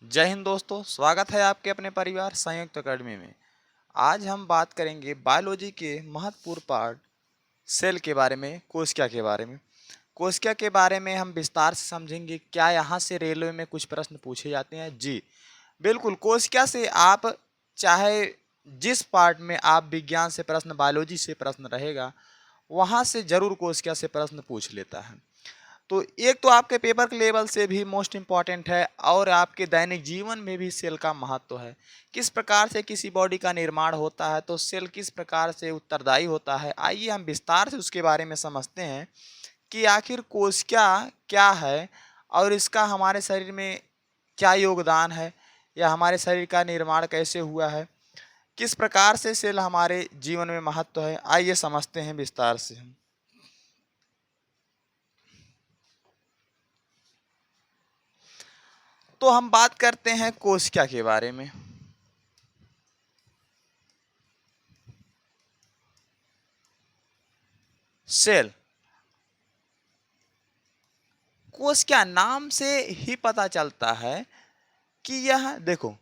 जय हिंद दोस्तों, स्वागत है आपके अपने परिवार संयुक्त अकेडमी में। आज हम बात करेंगे बायोलॉजी के महत्वपूर्ण पार्ट सेल के बारे में, कोशिका के बारे में। कोशिका के बारे में हम विस्तार से समझेंगे। क्या यहाँ से रेलवे में कुछ प्रश्न पूछे जाते हैं? जी बिल्कुल। कोशिका से आप चाहे जिस पार्ट में आप विज्ञान से प्रश्न, बायोलॉजी से प्रश्न रहेगा, वहाँ से जरूर कोशिका से प्रश्न पूछ लेता है। तो एक तो आपके पेपर के लेवल से भी मोस्ट इम्पॉर्टेंट है और आपके दैनिक जीवन में भी सेल का महत्व है। किस प्रकार से किसी बॉडी का निर्माण होता है, तो सेल किस प्रकार से उत्तरदायी होता है, आइए हम विस्तार से उसके बारे में समझते हैं कि आखिर कोशिका क्या है और इसका हमारे शरीर में क्या योगदान है, या हमारे शरीर का निर्माण कैसे हुआ है, किस प्रकार से सेल हमारे जीवन में महत्व है। आइए समझते हैं विस्तार से हम। तो हम बात करते हैं कोशिका के बारे में। सेल, कोशिका नाम से ही पता चलता है कि यह देखो,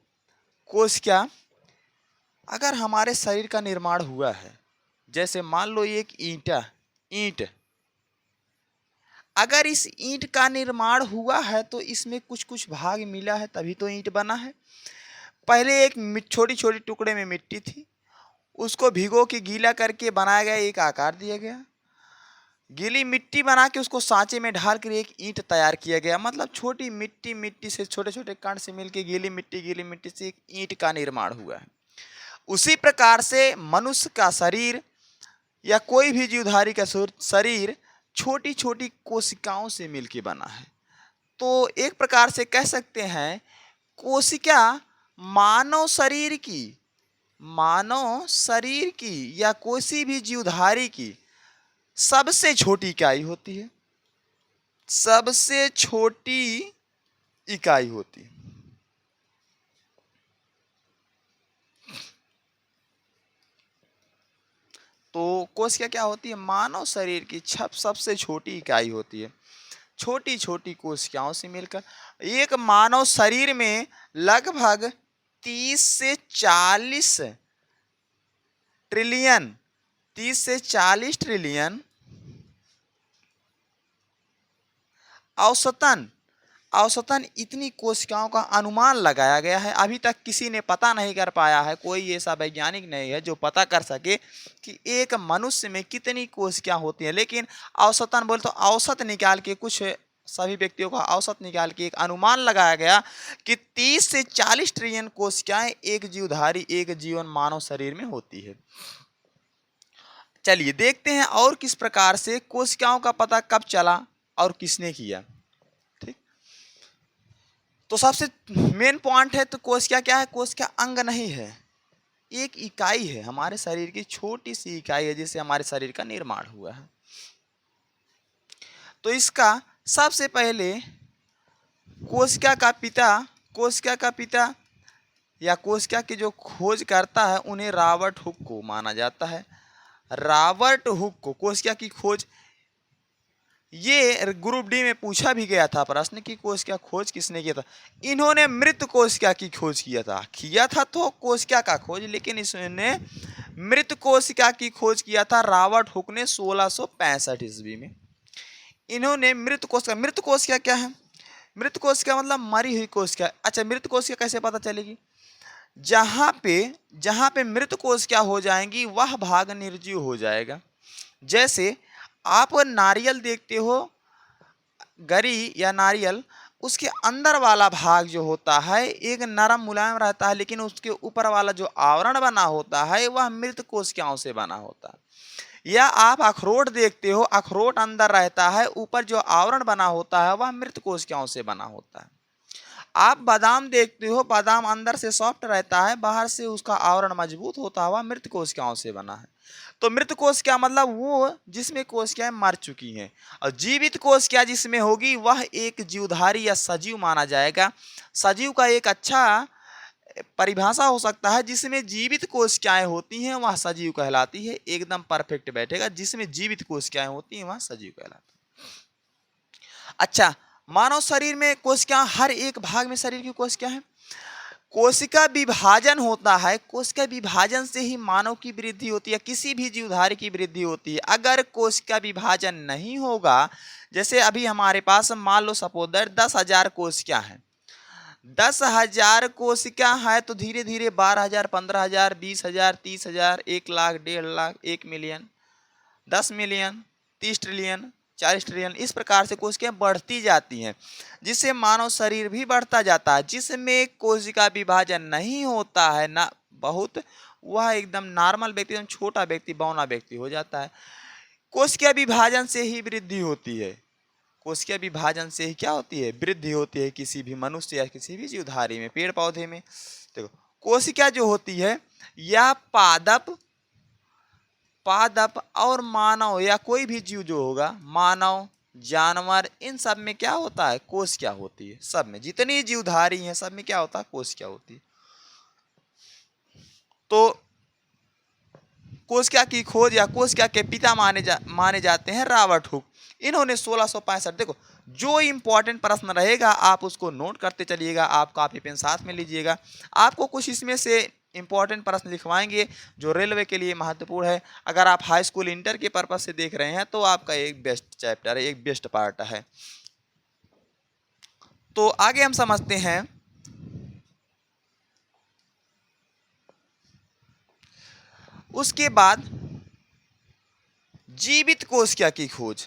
कोशिका अगर हमारे शरीर का निर्माण हुआ है, जैसे मान लो ये एक ईंट, अगर इस ईंट का निर्माण हुआ है तो इसमें कुछ कुछ भाग मिला है, तभी तो ईंट बना है। पहले एक छोटी छोटी टुकड़े में मिट्टी थी, उसको भिगो के गीला करके बनाया गया, एक आकार दिया गया। गीली मिट्टी बना के उसको सांचे में ढाल कर एक ईंट तैयार किया गया। मतलब छोटी मिट्टी से, छोटे छोटे कण से मिलकर गीली मिट्टी से एक ईंट का निर्माण हुआ है। उसी प्रकार से मनुष्य का शरीर या कोई भी जीवधारी का शरीर छोटी छोटी कोशिकाओं से मिलकर बना है। तो एक प्रकार से कह सकते हैं कोशिका मानव शरीर की या कोई भी जीवधारी की सबसे छोटी इकाई होती है, सबसे छोटी इकाई होती है। तो कोशिका क्या होती है? मानव शरीर की सबसे छोटी इकाई होती है। छोटी छोटी कोशिकाओं से मिलकर एक मानव शरीर में लगभग 30 से 40 ट्रिलियन 30 से 40 ट्रिलियन औसतन इतनी कोशिकाओं का अनुमान लगाया गया है। अभी तक किसी ने पता नहीं कर पाया है, कोई ऐसा वैज्ञानिक नहीं है जो पता कर सके कि एक मनुष्य में कितनी कोशिकाएं होती हैं। लेकिन औसतन बोले तो औसत निकाल के, कुछ सभी व्यक्तियों का औसत निकाल के एक अनुमान लगाया गया कि 30 से 40 ट्रिलियन कोशिकाएं एक जीवधारी, एक जीवन मानव शरीर में होती है। चलिए देखते हैं और किस प्रकार से कोशिकाओं का पता कब चला और किसने किया। तो सबसे मेन पॉइंट है, तो कोशिका क्या है? कोशिका अंग नहीं है, एक इकाई है, हमारे शरीर की छोटी सी इकाई है जिससे हमारे शरीर का निर्माण हुआ है। तो इसका सबसे पहले कोशिका का पिता या कोशिका की जो खोज करता है, उन्हें रॉबर्ट हुक को माना जाता है। रॉबर्ट हुक को कोशिका की खोज, ये ग्रुप डी में पूछा भी गया था प्रश्न कि कोशिका खोज किसने किया था। इन्होंने मृत कोशिका की खोज किया था तो कोशिका का खोज, लेकिन इसने मृत कोशिका की खोज किया था रॉबर्ट हुक ने 1665 ईस्वी में। इन्होंने मृत कोशिका क्या है? मृत कोशिका मतलब मरी हुई कोशिका। अच्छा, मृत कोशिका कैसे पता चलेगी? जहां पे मृत कोशिका हो जाएंगी वह भाग निर्जीव हो जाएगा। जैसे आप नारियल देखते हो, गरी या नारियल, उसके अंदर वाला भाग जो होता है एक नरम मुलायम रहता है, लेकिन उसके ऊपर वाला जो आवरण बना होता है वह मृत कोशिकाओं से बना होता है। या आप अखरोट देखते हो, अखरोट अंदर रहता है, ऊपर जो आवरण बना होता है वह मृत कोशिकाओं से बना होता है। आप बादाम देखते हो, बादाम अंदर से सॉफ्ट रहता है, बाहर से उसका आवरण मजबूत होता है, वह मृत कोशिकाओं से बना है। तो मृत कोशिका मतलब वो जिसमें कोशिकाएं मर चुकी हैं, और जीवित कोशिका जिसमें होगी वह एक जीवधारी या सजीव माना जाएगा। सजीव का एक अच्छा परिभाषा हो सकता है, जिसमें जीवित कोशिकाएं होती हैं वह सजीव कहलाती है। एकदम परफेक्ट बैठेगा, जिसमें जीवित कोशिकाएं होती हैं वह सजीव कहलाती है। अच्छा, मानव शरीर में कोशिका, हर एक भाग में शरीर की कोशिका है। कोशिका विभाजन होता है, कोशिका विभाजन से ही मानव की वृद्धि होती है, किसी भी जीवधारी की वृद्धि होती है। अगर कोशिका विभाजन नहीं होगा, जैसे अभी हमारे पास मान लो सपोज दैट 10,000 कोशिका हैं, 10,000 कोशिका है तो धीरे धीरे 12,000, 15,000, 20,000, 30,000, 1,00,000, 1.5 lakh, 1 million, 10 million, 30 trillion, 40 trillion, इस प्रकार से कोशिकाएं बढ़ती जाती हैं, जिससे मानव शरीर भी बढ़ता जाता है। जिसमें कोशिका विभाजन नहीं होता है ना बहुत, वह एकदम नॉर्मल व्यक्ति, एकदम छोटा व्यक्ति, बौना व्यक्ति हो जाता है। कोशिका विभाजन से ही वृद्धि होती है। कोशिका विभाजन से ही क्या होती है? वृद्धि होती है किसी भी मनुष्य या किसी भी जीवधारी में, पेड़ पौधे में। देखो, कोशिका जो होती है यह पादप पादप और मानव या कोई भी जीव जो होगा, मानव, जानवर, इन सब में क्या होता है? कोशिका होती है। सब में जितनी जीवधारी हैं सब में क्या होता है? कोशिका होती है। तो कोशिका की खोज या कोशिका के पिता माने जाते हैं रॉबर्ट हुक। इन्होंने 1665, देखो जो इंपॉर्टेंट प्रश्न रहेगा आप उसको नोट करते चलिएगा, आप कॉपी पेन साथ में लीजिएगा। आपको कुछ इसमें से इंपॉर्टेंट प्रश्न लिखवाएंगे जो रेलवे के लिए महत्वपूर्ण है। अगर आप हाई स्कूल इंटर के पर्पज से देख रहे हैं तो आपका एक बेस्ट चैप्टर है, एक बेस्ट पार्ट है। तो आगे हम समझते हैं उसके बाद जीवित कोशिका की खोज।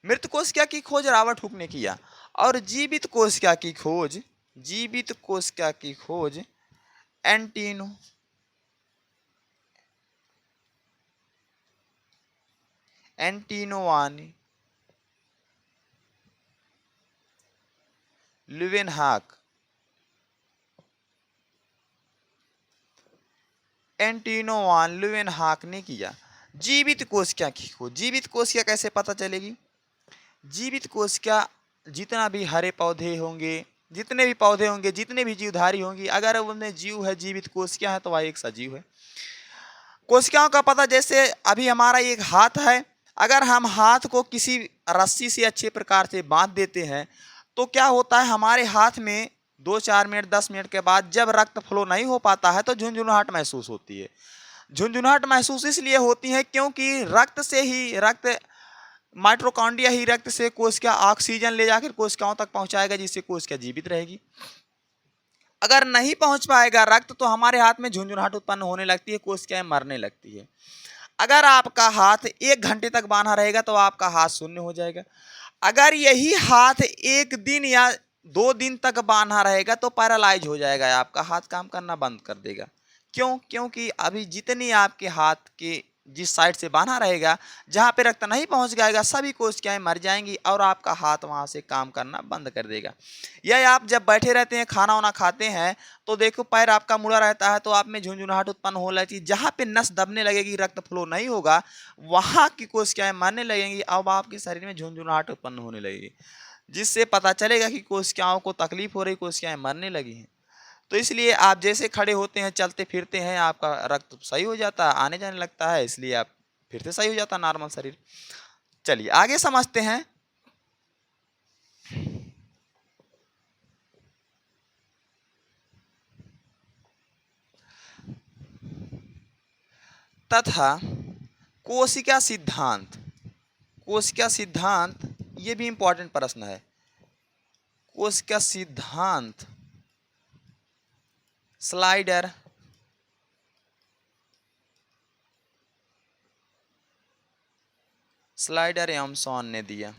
मृत कोशिका की खोज रॉबर्ट हुक ने किया, और जीवित कोशिका की खोज एंटिनो वान ल्यूवेनहॉक ने किया। जीवित कोशिका की खोज। जीवित कोशिका कैसे पता चलेगी? जीवित कोशिका, जितना भी हरे पौधे होंगे, जितने भी पौधे होंगे, जितने भी जीवधारी होंगी, अगर उनमें जीव है, जीवित कोशिका है, तो वह एक सजीव है। कोशिकाओं का पता, जैसे अभी हमारा एक हाथ है, अगर हम हाथ को किसी रस्सी से अच्छे प्रकार से बांध देते हैं तो क्या होता है? हमारे हाथ में 2-4 मिनट, 10 मिनट के बाद जब रक्त फ्लो नहीं हो पाता है तो झुंझुनाहट महसूस होती है। झुंझुनाहट महसूस इसलिए होती है क्योंकि रक्त माइटोकॉन्ड्रिया ही रक्त से कोशिका ऑक्सीजन ले जाकर कोशिकाओं तक पहुंचाएगा, जिससे कोशिका जीवित रहेगी। अगर नहीं पहुंच पाएगा रक्त तो हमारे हाथ में झुंझुनाहट उत्पन्न होने लगती है, कोशिकाएं मरने लगती है। अगर आपका हाथ 1 घंटे तक बांधा रहेगा तो आपका हाथ शून्य हो जाएगा। अगर यही हाथ 1 दिन या 2 दिन तक बांधा रहेगा तो पैरालाइज हो जाएगा, आपका हाथ काम करना बंद कर देगा। क्यों? क्योंकि अभी जितनी आपके हाथ के जिस साइड से बांधा रहेगा, जहाँ पे रक्त नहीं पहुँच जाएगा, सभी कोशिकाएं मर जाएंगी और आपका हाथ वहाँ से काम करना बंद कर देगा। यह आप जब बैठे रहते हैं, खाना वाना खाते हैं, तो देखो पैर आपका मुड़ा रहता है तो आप में झुंझुनाहट उत्पन्न हो लगती है। जहाँ पे नस दबने लगेगी, रक्त फ्लो नहीं होगा, वहाँ की कोशिकाएं मरने लगेंगी, अब आपके शरीर में झुंझुनाहट उत्पन्न होने लगेगी, जिससे पता चलेगा कि कोशिकाओं को तकलीफ हो रही, कोशिकाएं मरने लगी हैं। तो इसलिए आप जैसे खड़े होते हैं, चलते फिरते हैं, आपका रक्त सही हो जाता है, आने जाने लगता है, इसलिए आप फिर से सही हो जाता है नॉर्मल शरीर। चलिए आगे समझते हैं। तथा कोशिका सिद्धांत। कोशिका सिद्धांत ये भी इंपॉर्टेंट प्रश्न है। कोशिका सिद्धांत स्लाइडर एम्सन ने दिया।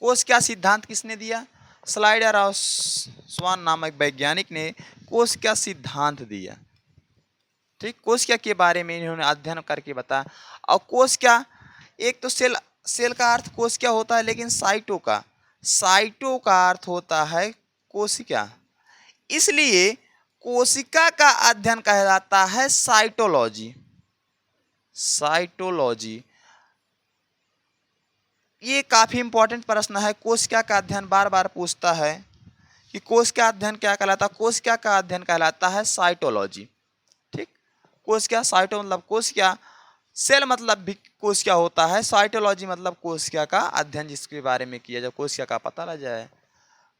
कोशिका सिद्धांत किसने दिया? स्लाइडर और स्वान नामक वैज्ञानिक ने कोशिका सिद्धांत दिया। ठीक, कोशिका के बारे में इन्होंने अध्ययन करके बताया। और कोशिका, एक तो सेल का अर्थ कोशिका होता है, लेकिन साइटो का अर्थ होता है कोशिका, इसलिए कोशिका का अध्ययन कहलाता है साइटोलॉजी। ये काफी इंपॉर्टेंट प्रश्न है। कोशिका का अध्ययन बार बार पूछता है कि कोशिका अध्ययन क्या कहलाता है? कोशिका का अध्ययन कहलाता है साइटोलॉजी। ठीक, कोशिका, साइटो मतलब कोशिका, सेल मतलब भी कोशिका होता है। साइटोलॉजी मतलब कोशिका का अध्ययन, जिसके बारे में किया जाए, कोशिका का पता लग जाए,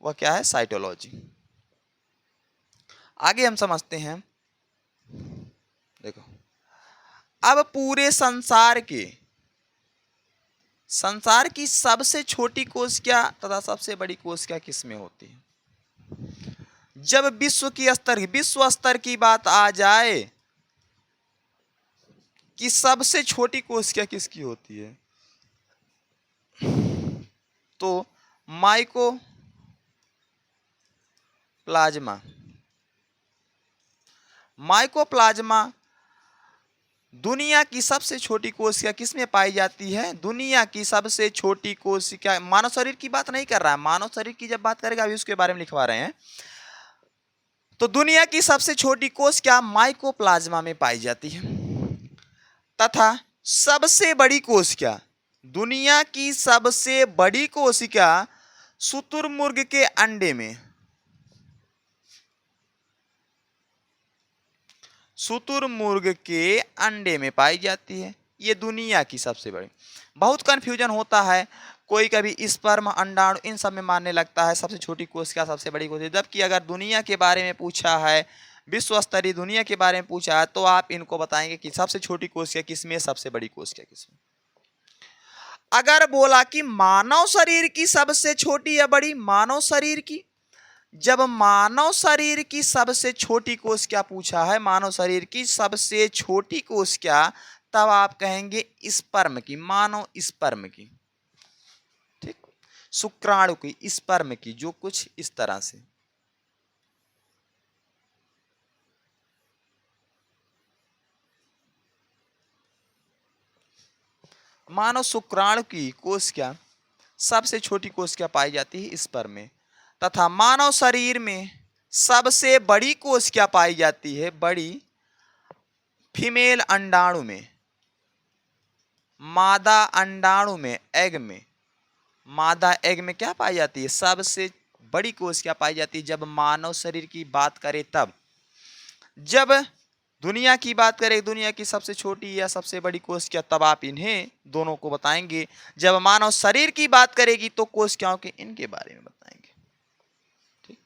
वह क्या है? साइटोलॉजी। आगे हम समझते हैं। देखो, अब पूरे संसार की सबसे छोटी कोशिका तथा सबसे बड़ी कोशिका किसमें होती है? जब विश्व स्तर की बात आ जाए कि सबसे छोटी कोशिका किसकी होती है, तो माइकोप्लाज्मा दुनिया की सबसे छोटी कोशिका किसमें पाई जाती है? दुनिया की सबसे छोटी कोशिका, मानव शरीर की बात नहीं कर रहा है, मानव शरीर की जब बात करेगा अभी उसके बारे में लिखवा रहे हैं। तो दुनिया की सबसे छोटी कोशिका माइकोप्लाज्मा में पाई जाती है, तथा सबसे बड़ी कोशिका, दुनिया की सबसे बड़ी कोशिका शुतुरमुर्ग के अंडे में, शुतुरमुर्ग के अंडे में पाई जाती है। ये दुनिया की सबसे बड़ी। बहुत कंफ्यूजन होता है, कोई कभी स्पर्म, अंडाणु, इन सब में मानने लगता है सबसे छोटी कोशिका सबसे बड़ी कोशिका, जबकि अगर दुनिया के बारे में पूछा है, विश्व स्तरीय दुनिया के बारे में पूछा है, तो आप इनको बताएंगे कि सबसे छोटी कोशिका किसमें, सबसे बड़ी कोशिका किसमें। अगर बोला कि मानव शरीर की सबसे छोटी या बड़ी, मानव शरीर की, जब मानव शरीर की सबसे छोटी कोशिका पूछा है, मानव शरीर की सबसे छोटी कोशिका, तब आप कहेंगे स्पर्म की, मानव स्पर्म की, ठीक, शुक्राणु की, स्पर्म की, जो कुछ इस तरह से। मानव शुक्राणु की कोशिका सबसे छोटी कोशिका पाई जाती है स्पर्म में, तथा मानव शरीर में सबसे बड़ी कोशिका पाई जाती है, बड़ी, फीमेल अंडाणु में, मादा अंडाणु में, एग में, मादा एग में क्या पाई जाती है? सबसे बड़ी कोशिका पाई जाती है। जब मानव शरीर की बात करें तब, जब दुनिया की बात करें, दुनिया की सबसे छोटी या सबसे बड़ी कोशिका, तब आप इन्हें दोनों को बताएंगे। जब मानव शरीर की बात करेगी तो कोशिकाओं के इनके बारे में बताएंगे, ठीक।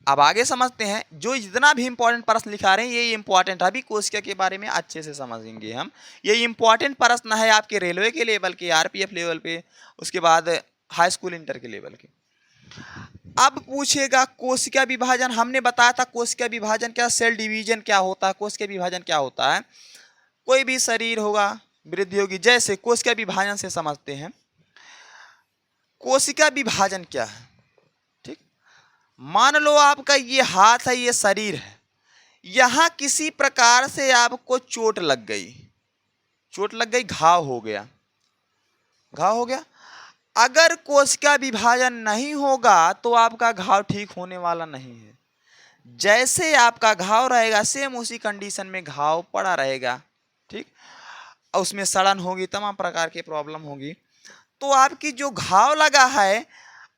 अब आगे समझते हैं। जो जितना भी इंपॉर्टेंट प्रश्न लिखा रहे हैं ये इंपॉर्टेंट है, अभी कोशिका के बारे में अच्छे से समझेंगे हम। ये इंपॉर्टेंट प्रश्न है आपके रेलवे के लेवल के, आरपीएफ लेवल पे, उसके बाद हाई स्कूल इंटर के लेवल के। अब पूछेगा कोशिका विभाजन। हमने बताया था कोशिका विभाजन क्या, सेल डिवीजन क्या होता है, कोशिका विभाजन क्या होता है। कोई भी शरीर होगा, वृद्धि होगी, जैसे कोशिका विभाजन से समझते हैं। कोशिका विभाजन क्या है, ठीक। मान लो आपका ये हाथ है, ये शरीर है, यहां किसी प्रकार से आपको चोट लग गई, घाव हो गया। अगर कोशिका विभाजन नहीं होगा तो आपका घाव ठीक होने वाला नहीं है। जैसे आपका घाव रहेगा सेम उसी कंडीशन में घाव पड़ा रहेगा, ठीक। उसमें सड़न होगी, तमाम प्रकार की प्रॉब्लम होगी। तो आपकी जो घाव लगा है,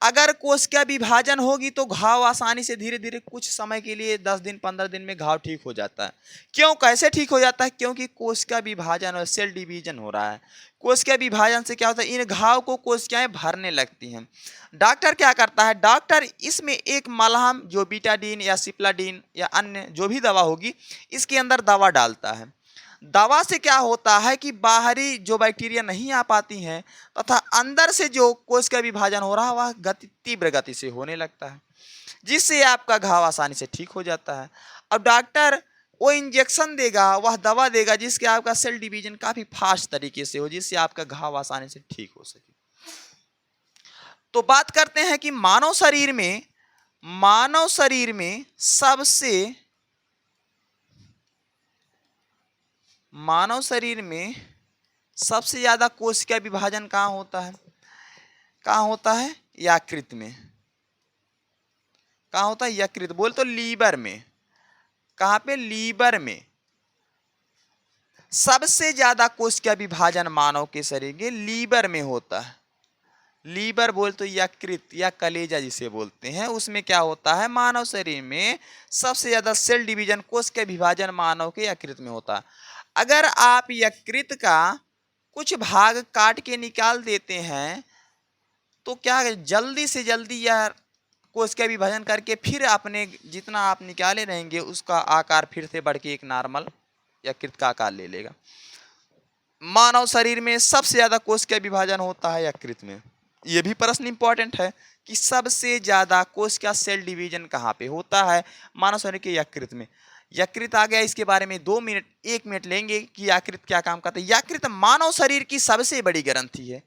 अगर कोशिका विभाजन होगी तो घाव आसानी से धीरे धीरे कुछ समय के लिए 10 दिन 15 दिन में घाव ठीक हो जाता है। क्यों, कैसे ठीक हो जाता है? क्योंकि कोशिका विभाजन और सेल डिवीजन हो रहा है। कोशिका विभाजन से क्या होता है, इन घाव को कोशिकाएं भरने लगती हैं। डॉक्टर क्या करता है, डॉक्टर इसमें एक मलहम, जो बीटाडीन या सिप्लाडीन या अन्य जो भी दवा होगी, इसके अंदर दवा डालता है। दवा से क्या होता है कि बाहरी जो बैक्टीरिया नहीं आ पाती हैं, तथा अंदर से जो कोशिका विभाजन हो रहा है वह तीव्र गति से होने लगता है, जिससे आपका घाव आसानी से ठीक हो जाता है। अब डॉक्टर वो इंजेक्शन देगा, वह दवा देगा जिससे आपका सेल डिवीजन काफी फास्ट तरीके से हो, जिससे आपका घाव आसानी से ठीक हो सके। तो बात करते हैं कि मानव शरीर में सबसे ज्यादा कोशिका विभाजन कहाँ होता है? यकृत में। कहाँ होता है? यकृत। बोल तो लीवर में। कहाँ पे? लीवर में। सबसे ज्यादा कोशिका विभाजन मानव के शरीर के लीवर में होता है। लीवर बोल तो यकृत या कलेजा जिसे बोलते हैं, उसमें क्या होता है, मानव शरीर में सबसे ज्यादा सेल डिवीजन, कोश का विभाजन मानव के यकृत में होता है। अगर आप यकृत का कुछ भाग काट के निकाल देते हैं तो क्या है, जल्दी से जल्दी यह कोश का विभाजन करके फिर अपने जितना आप निकाले रहेंगे उसका आकार फिर से बढ़ के एक नॉर्मल यकृत का आकार ले लेगा। मानव शरीर में सबसे ज्यादा कोश का विभाजन होता है यकृत में। यह भी प्रश्न इंपॉर्टेंट है कि सबसे ज्यादा कोश का सेल डिवीजन कहाँ पे होता है, मानव शरीर के यकृत में। यकृत आ गया, इसके बारे में 2 मिनट 1 मिनट लेंगे कि यकृत क्या काम करता है। यकृत मानव शरीर की सबसे बड़ी ग्रंथि है।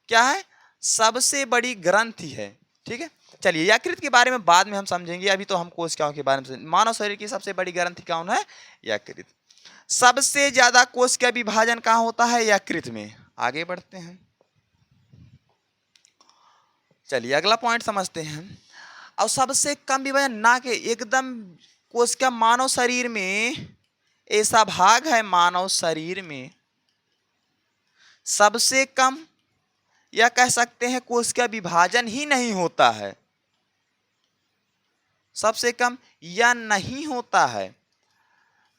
क्या है, सबसे बड़ी ग्रंथि है। ठीक है, चलिए यकृत के बारे में बाद में हम समझेंगे, अभी तो हम कोशिकाओं के बारे में। मानव शरीर की सबसे बड़ी ग्रंथि कौन है, यकृत। सबसे ज्यादा कोश का विभाजन कहाँ होता है, यकृत में। आगे बढ़ते हैं, चलिए अगला पॉइंट समझते हैं। और सबसे कम विभाजन ना के एकदम कोश का मानव शरीर में ऐसा भाग है, मानव शरीर में सबसे कम या कह सकते हैं कोश का विभाजन ही नहीं होता है, सबसे कम या नहीं होता है,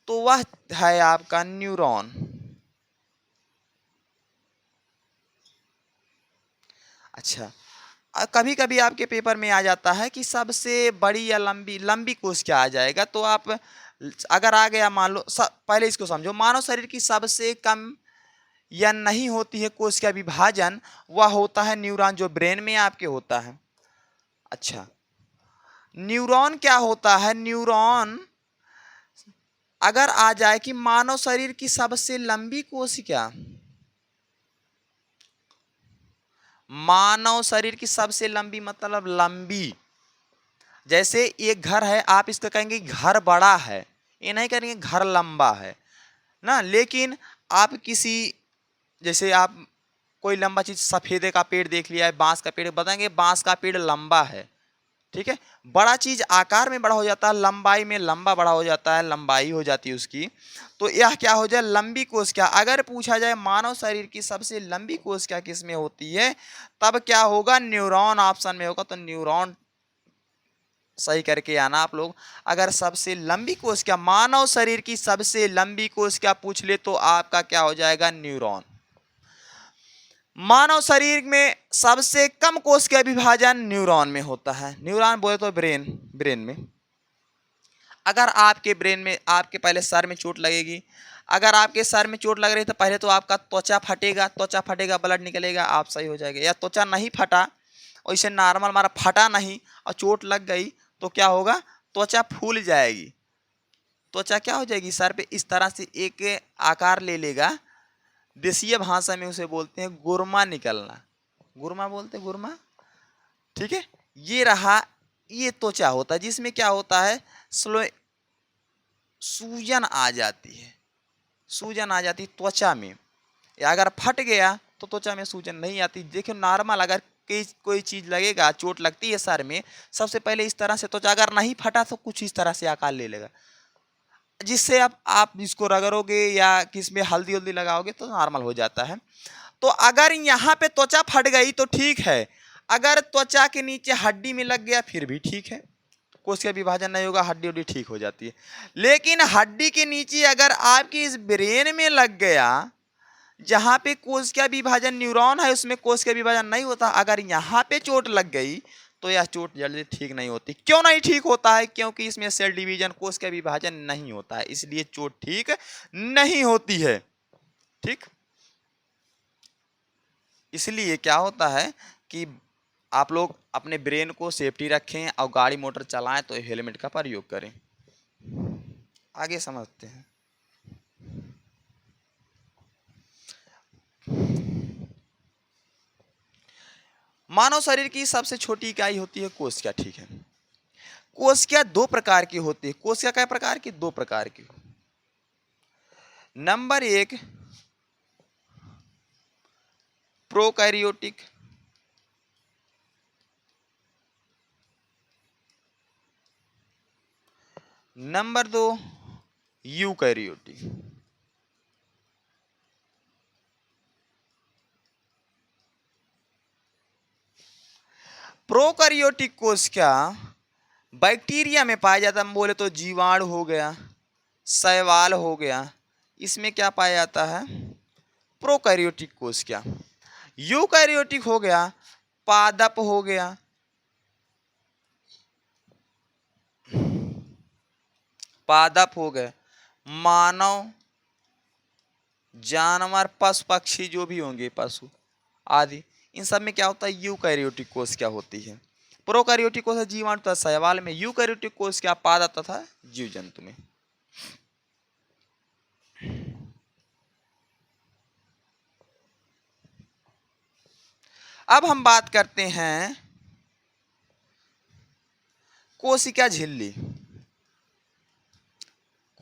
तो वह है आपका न्यूरॉन। अच्छा, कभी कभी आपके पेपर में आ जाता है कि सबसे बड़ी या लंबी, लंबी कोश क्या आ जाएगा, तो आप अगर आ गया मान लो, पहले इसको समझो, मानव शरीर की सबसे कम या नहीं होती है कोश का विभाजन, वह होता है न्यूरॉन, जो ब्रेन में आपके होता है। अच्छा, न्यूरॉन क्या होता है, न्यूरॉन अगर आ जाए कि मानव शरीर की सबसे लंबी कोशिका, मानव शरीर की सबसे लंबी मतलब लंबी, जैसे एक घर है, आप इसका कहेंगे घर बड़ा है, ये नहीं करेंगे घर लंबा है ना। लेकिन आप किसी, जैसे आप कोई लंबा चीज, सफेदे का पेड़ देख लिया है, बांस का पेड़, बताएंगे बांस का पेड़ लंबा है। ठीक है, बड़ा चीज आकार में बड़ा हो जाता है, लंबाई में लंबा बड़ा हो जाता है, लंबाई हो जाती है उसकी। तो यह क्या हो जाए, लंबी कोशिका। अगर पूछा जाए मानव शरीर की सबसे लंबी कोशिका किस में होती है, तब क्या होगा, न्यूरॉन ऑप्शन में होगा। तो न्यूरॉन सही करके आना आप लोग। अगर सबसे लंबी कोशिका, मानव शरीर की सबसे लंबी कोशिका पूछ ले तो आपका क्या हो जाएगा, न्यूरॉन। मानव शरीर में सबसे कम कोश का विभाजन न्यूरॉन में होता है। न्यूरॉन बोले तो ब्रेन, ब्रेन में। अगर आपके ब्रेन में, आपके पहले सर में चोट लगेगी, अगर आपके सर में चोट लग रही है तो पहले तो आपका त्वचा फटेगा, त्वचा फटेगा, ब्लड निकलेगा, आप सही हो जाएगा। या त्वचा नहीं फटा, वैसे नॉर्मल हमारा फटा नहीं और चोट लग गई तो क्या होगा, त्वचा फूल जाएगी। त्वचा क्या हो जाएगी, सर पे इस तरह से एक आकार ले लेगा, देशीय भाषा में उसे बोलते हैं गुरमा निकलना, गुरमा बोलते हैं, गुरमा। ठीक है, ये रहा, ये त्वचा होता है जिसमें क्या होता है, स्लो सूजन आ जाती है, सूजन आ जाती त्वचा में। या अगर फट गया तो त्वचा में सूजन नहीं आती। देखो नॉर्मल अगर कोई चीज लगेगा, चोट लगती है सर में, सबसे पहले इस तरह से त्वचा, अगर नहीं फटा तो कुछ इस तरह से आकार ले लेगा, जिससे आप इसको रगड़ोगे या किसमें हल्दी वल्दी लगाओगे तो नॉर्मल हो जाता है। तो अगर यहाँ पे त्वचा फट गई तो ठीक है, अगर त्वचा के नीचे हड्डी में लग गया फिर भी ठीक है, कोश का विभाजन नहीं होगा, हड्डी उड्डी ठीक हो जाती है। लेकिन हड्डी के नीचे अगर आपकी इस ब्रेन में लग गया, जहां पे कोश का विभाजन न्यूरॉन है उसमें कोश का विभाजन नहीं होता, अगर यहाँ पे चोट लग गई तो यह चोट जल्दी ठीक नहीं होती। क्यों नहीं ठीक होता है, क्योंकि इसमें सेल डिवीजन, कोश का विभाजन नहीं होता है, इसलिए चोट ठीक नहीं होती है। ठीक, इसलिए क्या होता है कि आप लोग अपने ब्रेन को सेफ्टी रखें और गाड़ी मोटर चलाएं तो हेलमेट का प्रयोग करें। आगे समझते हैं। मानव शरीर की सबसे छोटी इकाई होती है कोशिका। ठीक है, कोशिका 2 प्रकार की होती है। कोशिका कई प्रकार की, 2 प्रकार की। Number 1 prokaryotic, number 2 eukaryotic. Prokaryotic कोशिका बैक्टीरिया में पाया जाता है। हम बोले तो जीवाणु हो गया, शैवाल हो गया, इसमें क्या पाया जाता है? प्रोकैरियोटिक कोशिका। यूकैरियोटिक हो गया, पादप हो गया, पादप हो गए, मानव, जानवर, पशु पक्षी जो भी होंगे, पशु आदि, इन सब में क्या होता है? यूकैरियोटिक कोशिका होती है। प्रोकैरियोटिक कोशिका जीवाणु तथा शैवाल में, यूकैरियोटिक कोशिका पादप तथा जीव जंतु में। अब हम बात करते हैं कोशिका झिल्ली।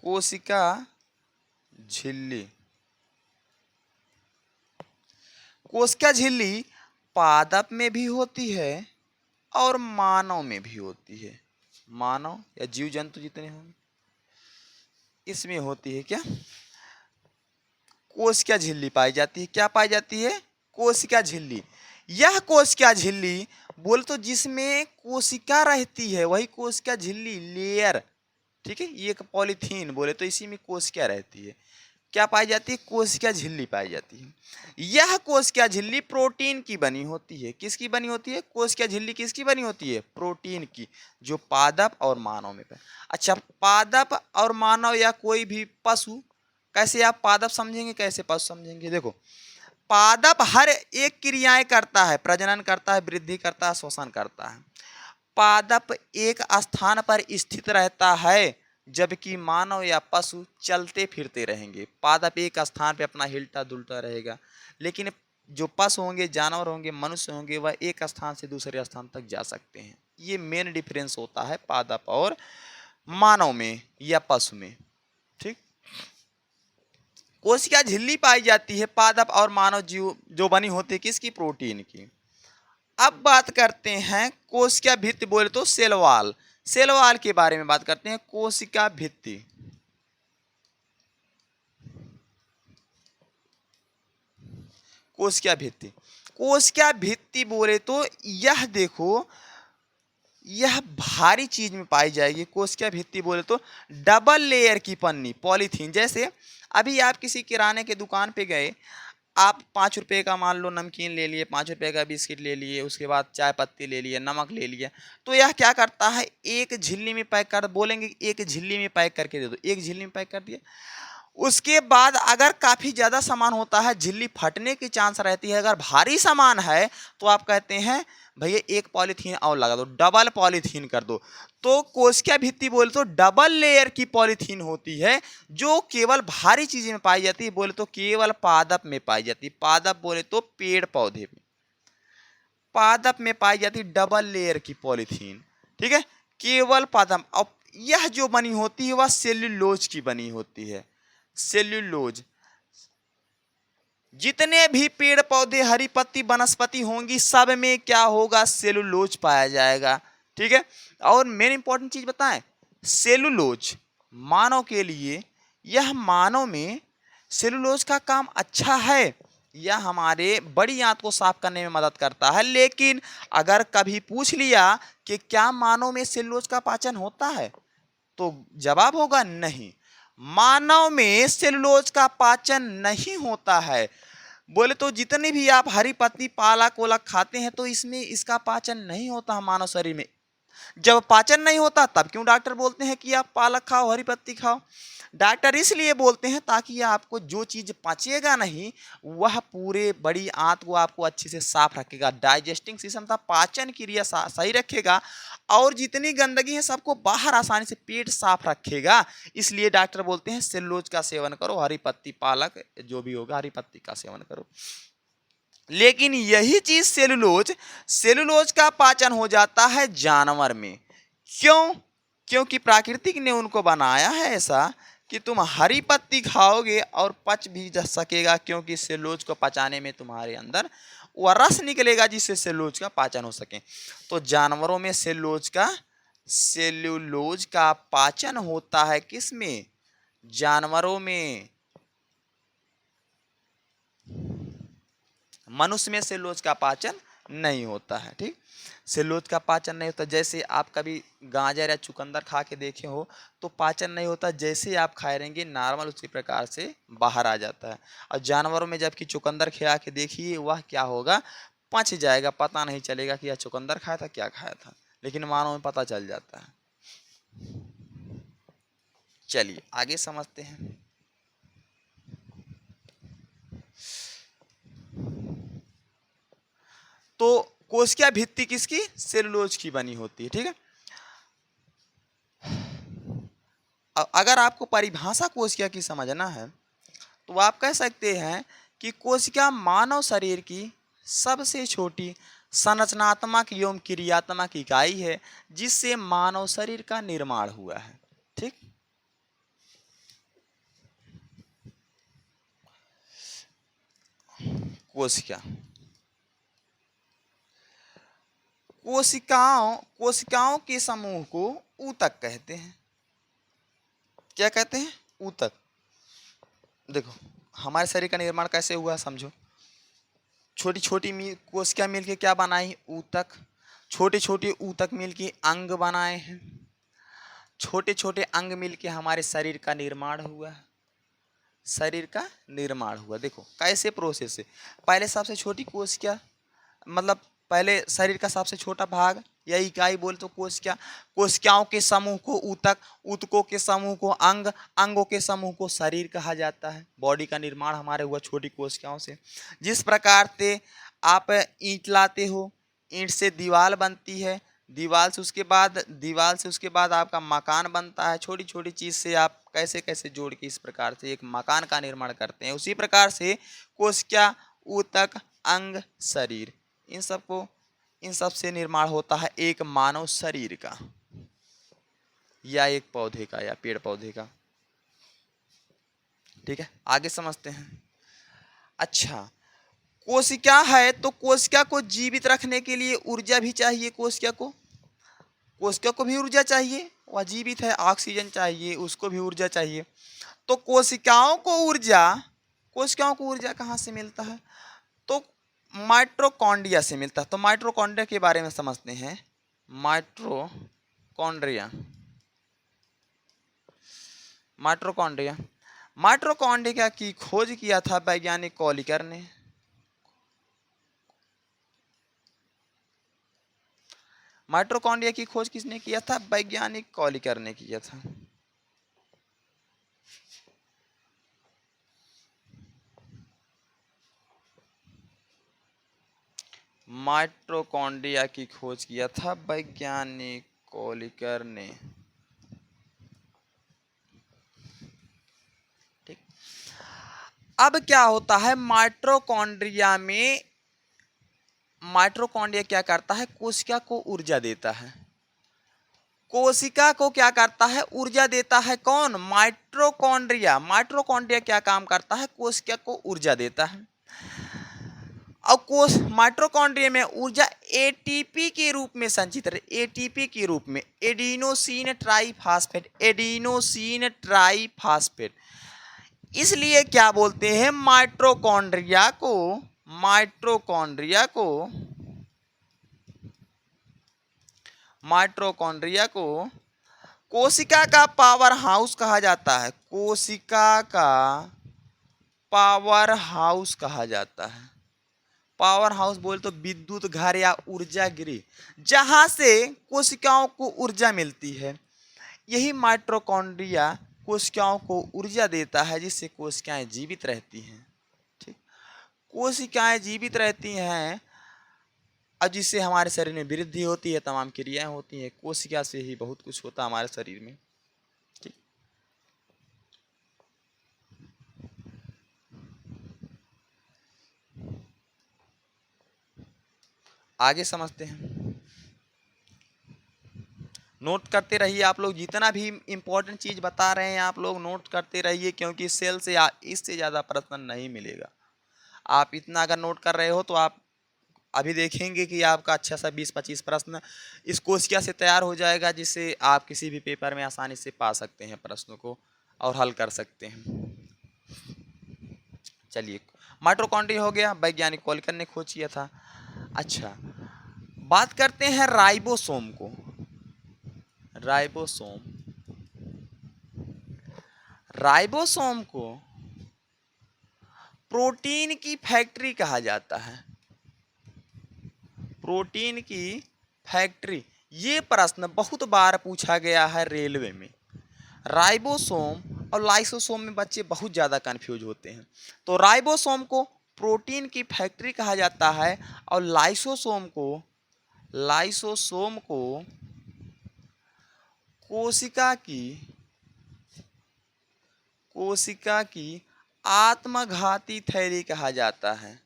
कोशिका झिल्ली, कोशिका झिल्ली पादप में भी होती है और मानव में भी होती है। मानव या जीव जंतु जितने होंगे इसमें होती है क्या? कोशिका झिल्ली पाई जाती है। क्या पाई जाती है? कोशिका झिल्ली। यह कोशिका झिल्ली बोले तो जिसमें कोशिका रहती है वही कोशिका झिल्ली लेयर, ठीक है। ये एक पॉलीथीन बोले तो इसी में कोशिका रहती है। क्या पाई जाती है? कोशिका झिल्ली पाई जाती है। यह कोशिका झिल्ली प्रोटीन की बनी होती है। किसकी बनी होती है? कोशिका झिल्ली किसकी बनी होती है? प्रोटीन की, जो पादप और मानव में। अच्छा, पादप और मानव या कोई भी पशु, कैसे आप पादप समझेंगे, कैसे पशु समझेंगे? देखो, पादप हर एक क्रियाएं करता है, प्रजनन करता है, वृद्धि करता है, श्वसन करता है। पादप एक स्थान पर स्थित रहता है, जबकि मानव या पशु चलते फिरते रहेंगे। पादप एक स्थान पे अपना हिलता डुलता रहेगा, लेकिन जो पशु होंगे, जानवर होंगे, मनुष्य होंगे, वह एक स्थान से दूसरे स्थान तक जा सकते हैं। ये मेन डिफरेंस होता है पादप और मानव में या पशु में, ठीक। कोशिका झिल्ली पाई जाती है पादप और मानव जीव जो बनी होती है किसकी? प्रोटीन की। अब बात करते हैं कोशिका भित्ति, बोले तो सेल वॉल। सेल वॉल के बारे में बात करते हैं। कोशिका भित्ति, कोशिका भित्ति, कोशिका भित्ति बोले तो यह देखो, यह भारी चीज में पाई जाएगी। कोशिका भित्ति बोले तो डबल लेयर की पन्नी, पॉलीथीन। जैसे अभी आप किसी किराने के दुकान पे गए, आप 5 रुपए का मान लो नमकीन ले लिए, 5 रुपए का बिस्किट ले लिए, उसके बाद चाय पत्ती ले लिए, नमक ले लिया, तो यह क्या करता है? एक झिल्ली में पैक कर, बोलेंगे एक झिल्ली में पैक करके दे दो, एक झिल्ली में पैक कर दिया। उसके बाद अगर काफी ज्यादा सामान होता है, झिल्ली फटने की चांस रहती है। अगर भारी सामान है तो आप कहते हैं भैया एक पॉलीथीन और लगा दो, डबल पॉलीथीन कर दो। तो कोशिका भित्ति बोले तो डबल लेयर की पॉलीथीन होती है, जो केवल भारी चीजें में पाई जाती है। बोले तो केवल पादप में पाई जाती है। पादप बोले तो पेड़ पौधे में, पादप में पाई जाती है डबल लेयर की पॉलीथीन, ठीक है, केवल पादप। अब यह जो बनी होती है वह सेल्यूलोज की बनी होती है। सेल्यूलोज, जितने भी पेड़ पौधे, हरी पत्ती वनस्पति होंगी, सब में क्या होगा? सेलुलोज पाया जाएगा, ठीक है। और मेन इंपॉर्टेंट चीज बताएं, सेलुलोज मानव के लिए, यह मानव में सेलुलोज का काम अच्छा है। यह हमारे बड़ी आंत को साफ करने में मदद करता है। लेकिन अगर कभी पूछ लिया कि क्या मानव में सेलुलोज का पाचन होता है, तो जवाब होगा नहीं। मानव में सेलुलोज का पाचन नहीं होता है। बोले तो जितने भी आप हरी पत्ती, पालक वोलक खाते हैं, तो इसमें इसका पाचन नहीं होता मानव शरीर में। जब पाचन नहीं होता तब क्यों डॉक्टर बोलते हैं कि आप पालक खाओ, हरी पत्ती खाओ? डॉक्टर इसलिए बोलते हैं ताकि आपको जो चीज पचेगा नहीं, वह पूरे बड़ी आंत को आपको अच्छे से साफ रखेगा, डाइजेस्टिंग सिस्टम था, पाचन क्रिया सही रखेगा, और जितनी गंदगी है सबको बाहर आसानी से पेट साफ रखेगा। इसलिए डॉक्टर बोलते हैं सेलुलोज का सेवन करो, हरी पत्ती, पालक जो भी होगा, हरी पत्ती का सेवन करो। लेकिन यही चीज सेलुलोज, सेलुलोज का पाचन हो जाता है जानवर में। क्यों? क्योंकि प्राकृतिक ने उनको बनाया है ऐसा कि तुम हरी पत्ती खाओगे और पच भी जा सकेगा, क्योंकि सेलुलोज को पचाने में तुम्हारे अंदर वह रस निकलेगा जिससे सेलुलोज का पाचन हो सके। तो जानवरों में सेलुलोज का पाचन होता है किसमें? जानवरों में। मनुष्य में सेलुलोज का पाचन नहीं होता है। ठीक, सेलुलोज का पाचन नहीं होता। जैसे आप कभी गाजर या चुकंदर खा के देखे हो तो पाचन नहीं होता, जैसे आप खाए रहेंगे नॉर्मल उसी प्रकार से बाहर आ जाता है। और जानवरों में जबकि चुकंदर खिला के देखिए वह क्या होगा, पच जाएगा, पता नहीं चलेगा कि यह चुकंदर खाया था क्या खाया था, लेकिन मानव में पता चल जाता है। चलिए आगे समझते हैं। तो कोशिका भित्ति किसकी, सेलुलोज की बनी होती है। ठीक है, अगर आपको परिभाषा कोशिका की समझना है तो आप कह सकते हैं कि कोशिका मानव शरीर की सबसे छोटी संरचनात्मक एवं क्रियात्मक इकाई है जिससे मानव शरीर का निर्माण हुआ है। ठीक, कोशिका, कोशिकाओं के समूह को ऊतक कहते हैं। क्या कहते हैं, ऊतक। देखो हमारे शरीर का निर्माण कैसे हुआ समझो, छोटी छोटी कोशिका मिलके क्या बनाई, ऊतक। छोटे छोटे ऊतक मिलके अंग बनाए हैं, छोटे छोटे अंग मिलके हमारे शरीर का निर्माण हुआ है। शरीर का निर्माण हुआ, देखो कैसे प्रोसेस है। पहले सबसे छोटी कोशिका, मतलब पहले शरीर का सबसे छोटा भाग या इकाई बोल तो कोशिका, कोशिकाओं के समूह को ऊतक, ऊतकों के समूह को अंग, अंगों के समूह को शरीर कहा जाता है। बॉडी का निर्माण हमारे हुआ छोटी कोशिकाओं से। जिस प्रकार से आप ईंट लाते हो, ईंट से दीवार बनती है, दीवार से उसके बाद आपका मकान बनता है। छोटी छोटी चीज से आप कैसे कैसे जोड़ के इस प्रकार से एक मकान का निर्माण करते हैं। उसी प्रकार से कोशिका, ऊतक, अंग, शरीर, इन सब से निर्माण होता है एक मानव शरीर का या एक पौधे का या पेड़ पौधे का। ठीक है, आगे समझते हैं। अच्छा, कोशिका है तो कोशिका को जीवित रखने के लिए ऊर्जा भी चाहिए। कोशिका को भी ऊर्जा चाहिए, वह जीवित है, ऑक्सीजन चाहिए, उसको भी ऊर्जा चाहिए। तो कोशिकाओं को ऊर्जा कहाँ से मिलता है, तो माइटोकॉन्ड्रिया से मिलता है। तो माइटोकॉन्ड्रिया के बारे में समझते हैं। माइटोकॉन्ड्रिया, माइटोकॉन्ड्रिया माइटोकॉन्ड्रिया की खोज किया था वैज्ञानिक कॉलिकर ने। माइटोकॉन्ड्रिया की खोज किसने किया था, वैज्ञानिक कॉलिकर ने किया था। माइटोकॉन्ड्रिया की खोज किया था वैज्ञानिक कॉलिकर ने। ठीक, अब क्या होता है माइटोकॉन्ड्रिया क्या करता है, कोशिका को ऊर्जा देता है। कोशिका को क्या करता है, ऊर्जा देता है। कौन, माइटोकॉन्ड्रिया। माइटोकॉन्ड्रिया क्या काम करता है, कोशिका को ऊर्जा देता है। और कोश माइटोकॉन्ड्रिया में ऊर्जा एटीपी के रूप में संचित है। एटीपी के रूप में, एडिनोसिन ट्राइफॉस्फेट, एडिनोसिन ट्राइफॉस्फेट। इसलिए क्या बोलते हैं, माइटोकॉन्ड्रिया को कोशिका का पावर हाउस कहा जाता है। कोशिका का पावर हाउस कहा जाता है। पावर हाउस बोल तो विद्युत घर या ऊर्जा गृह, जहां से कोशिकाओं को ऊर्जा मिलती है। यही माइटोकॉन्ड्रिया कोशिकाओं को ऊर्जा देता है, जिससे कोशिकाएं जीवित रहती हैं। ठीक, कोशिकाएं जीवित रहती हैं और जिससे हमारे शरीर में वृद्धि होती है, तमाम क्रियाएं होती हैं। कोशिका से ही बहुत कुछ होता है हमारे शरीर में। ठीक, आगे समझते हैं। नोट करते रहिए आप लोग, जितना भी इंपॉर्टेंट चीज बता रहे हैं आप लोग नोट करते रहिए, क्योंकि सेल से इससे ज्यादा प्रश्न नहीं मिलेगा। आप इतना अगर नोट कर रहे हो तो आप अभी देखेंगे कि आपका अच्छा सा 20-25 प्रश्न इस कोशिका से तैयार हो जाएगा, जिससे आप किसी भी पेपर में आसानी से पा सकते हैं प्रश्नों को और हल कर सकते हैं। चलिए, माइटोकॉन्ड्रिया हो गया, वैज्ञानिक कॉलिकर ने खोज किया था। अच्छा, बात करते हैं राइबोसोम को। राइबोसोम, राइबोसोम को प्रोटीन की फैक्ट्री कहा जाता है। प्रोटीन की फैक्ट्री, ये प्रश्न बहुत बार पूछा गया है रेलवे में। राइबोसोम और लाइसोसोम में बच्चे बहुत ज़्यादा कंफ्यूज होते हैं। तो राइबोसोम को प्रोटीन की फैक्ट्री कहा जाता है और लाइसोसोम को कोशिका की आत्मघाती थैली कहा जाता है।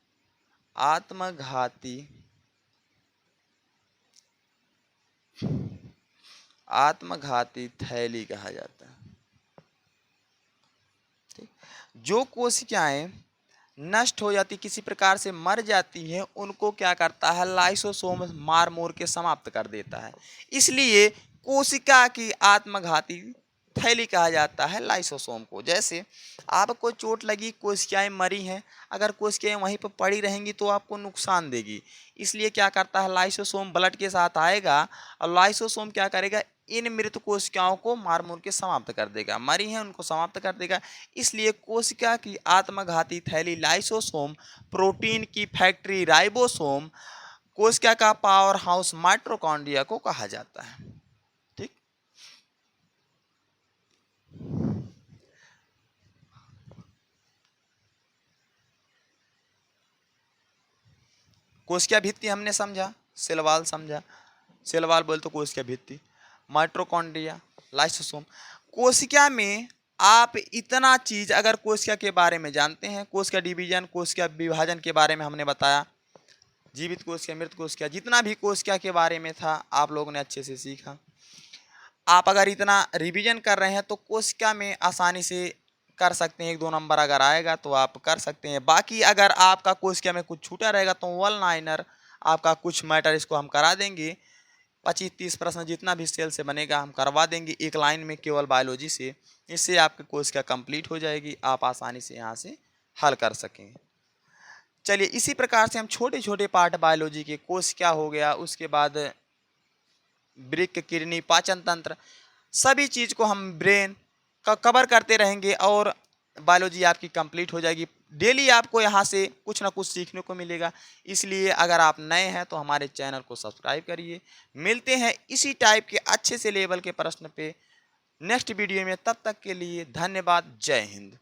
आत्मघाती थैली कहा जाता है। ठीक? जो कोशिकाएं नष्ट हो जाती, किसी प्रकार से मर जाती है, उनको क्या करता है, लाइसोसोम मार मोर के समाप्त कर देता है। इसलिए कोशिका की आत्मघाती थैली कहा जाता है लाइसोसोम को। जैसे आपको चोट लगी, कोशिकाएं मरी हैं, अगर कोशिकाएं वहीं पर पड़ी रहेंगी तो आपको नुकसान देगी। इसलिए क्या करता है, लाइसोसोम ब्लड के साथ आएगा और लाइसोसोम क्या करेगा, इन मृत कोशिकाओं को मार मूर के समाप्त कर देगा, मरी हैं उनको समाप्त कर देगा। इसलिए कोशिका की आत्मघाती थैली लाइसोसोम, प्रोटीन की फैक्ट्री राइबोसोम, कोशिका का पावर हाउस माइटोकॉन्ड्रिया को कहा जाता है। ठीक, कोशिका भित्ति हमने समझा, सेल वॉल समझा, सेल वॉल बोल तो कोशिका भित्ति, माइटोकॉन्ड्रिया, लाइसोसोम। कोशिका में आप इतना चीज अगर कोशिका के बारे में जानते हैं, कोशिका डिवीजन, कोशिका विभाजन के बारे में हमने बताया, जीवित कोशिका, मृत कोशिका, जितना भी कोशिका के बारे में था आप लोगों ने अच्छे से सीखा। आप अगर इतना रिवीजन कर रहे हैं तो कोशिका में आसानी से कर सकते हैं, 1-2 नंबर अगर आएगा तो आप कर सकते हैं। बाकी अगर आपका कोशिका में कुछ छूटा रहेगा तो 1 लाइनर आपका कुछ मैटर इसको हम करा देंगे, 25-30 प्रश्न जितना भी सेल से बनेगा हम करवा देंगे 1 लाइन में, केवल बायोलॉजी से। इससे आपकी कोशिका कंप्लीट हो जाएगी, आप आसानी से यहाँ से हल कर सकेंगे। चलिए, इसी प्रकार से हम छोटे छोटे पार्ट बायोलॉजी के, कोशिका हो गया, उसके बाद वृक्क, किडनी, पाचन तंत्र, सभी चीज को हम ब्रेन का कवर करते रहेंगे और बायोलॉजी आपकी कंप्लीट हो जाएगी। डेली आपको यहाँ से कुछ ना कुछ सीखने को मिलेगा। इसलिए अगर आप नए हैं तो हमारे चैनल को सब्सक्राइब करिए। मिलते हैं इसी टाइप के अच्छे से लेवल के प्रश्न पे नेक्स्ट वीडियो में। तब तक के लिए धन्यवाद। जय हिंद।